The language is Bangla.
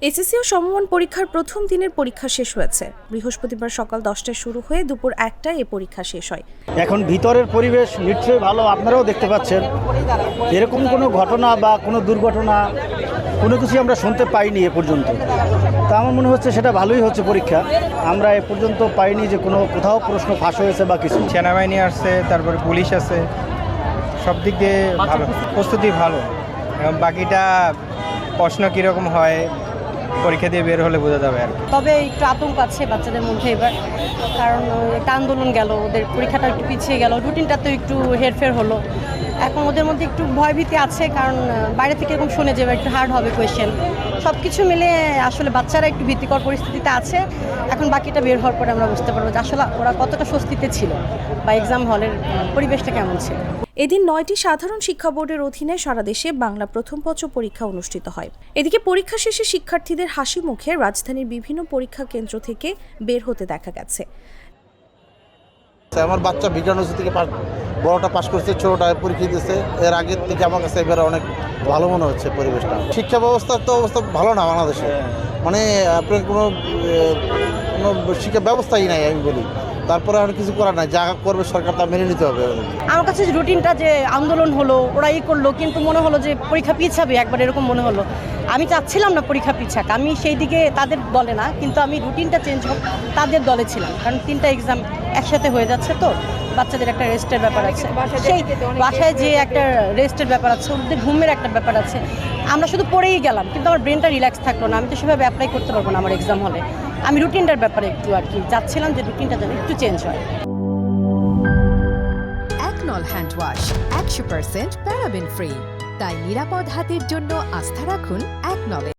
এসএসসি ও সমমান পরীক্ষার প্রথম দিনের পরীক্ষা শেষ হয়েছে। বৃহস্পতিবার সকাল 10টায় শুরু হয়ে দুপুর 1টায় এ পরীক্ষা শেষ হয়। এখন ভিতরের পরিবেশ নিশ্চয়ই ভালো, আপনারাও দেখতে পাচ্ছেন। এরকম কোনো ঘটনা বা কোনো দুর্ঘটনা কোনো কিছুই আমরা শুনতে পাইনি এ পর্যন্ত। তা আমার মনে হচ্ছে সেটা ভালোই হচ্ছে পরীক্ষা। আমরা এ পর্যন্ত পাইনি যে কোথাও প্রশ্ন ফাঁস হয়েছে বা কিছু। সেনাবাহিনী আসছে, তারপরে পুলিশ আছে, সব দিক দিয়ে ভালো, প্রস্তুতি ভালো। এবং বাকিটা প্রশ্ন কীরকম হয় পরীক্ষা দিয়ে বের হলে বোঝা যাবে আর কি। তবে একটু আতঙ্ক আছে বাচ্চাদের মধ্যে এবার, কারণ একটা আন্দোলন গেল, ওদের পরীক্ষাটা একটু পিছিয়ে গেল, রুটিনটা তো একটু হেরফের হলো। এখন ওদের মধ্যে একটু ভয়ভীতি আছে, কারণ বাইরে থেকে এরকম শুনে যে একটু হার্ড হবে কোয়েশ্চেন। সব কিছু মিলে আসলে বাচ্চারা একটু ভীতিকর পরিস্থিতিতে আছে। এখন বাকিটা বের হওয়ার পরে আমরা বুঝতে পারবো যে আসলে ওরা কতটা স্বস্তিতে ছিল বা এক্সাম হলের পরিবেশটা কেমন ছিল। এদিন 9টি সাধারণ শিক্ষা বোর্ডের অধীনে সারা দেশে বাংলা প্রথম পত্র পরীক্ষা অনুষ্ঠিত হয়। এদিকে পরীক্ষা শেষে শিক্ষার্থীদের হাসি মুখে রাজধানীর বিভিন্ন পরীক্ষা কেন্দ্র থেকে বের হতে দেখা গেছে। আমার বাচ্চা বিজ্ঞান থেকে বড়টা পাশ করছে, ছোটটা পরীক্ষা দিয়েছে। এর আগের থেকে আমার কাছে এবারে অনেক ভালো মনে হচ্ছে পরিবেশটা। শিক্ষা ব্যবস্থার তো অবস্থা ভালো না বাংলাদেশে, মানে আপনার কোনো শিক্ষা ব্যবস্থাই নাই আমি বলি। তারপরে আর কিছু করার নাই, যা করবে সরকার তা মেনে নিতে হবে। আমার কাছে যে রুটিনটা যে আন্দোলন হলো, ওরা করলো, কিন্তু মনে হলো যে পরীক্ষা পিছাবে একবার, এরকম মনে হলো। আমি চাচ্ছিলাম না পরীক্ষা পিছাক, আমি সেই দিকে তাদের দলে না, কিন্তু আমি রুটিনটা চেঞ্জ হোক তাদের দলে ছিলাম। কারণ 3টা এক্সাম একসাথে হয়ে যাচ্ছে, তো বাচ্চাদের একটা রেস্টের ব্যাপার আছে, সেই বাসায় যে একটা রেস্টের ব্যাপার আছে, ওদের ঘুমের একটা ব্যাপার আছে। আমরা শুধু পড়েই গেলাম, কিন্তু আমার ব্রেনটা রিল্যাক্স থাকলো না। আমি তো সেভাবে অ্যাপ্লাই করতে পারবো না আমার এক্সাম হলে। আমি রুটিনটার ব্যাপারে একটু আর কি চাচ্ছিলাম যে রুটিনটা যেন একটু চেঞ্জ হয়। একনল হ্যান্ড ওয়াশ 100% প্যারাবেন ফ্রি, তাই নিরাপদ হাতের জন্য আস্থা রাখুন একনলে।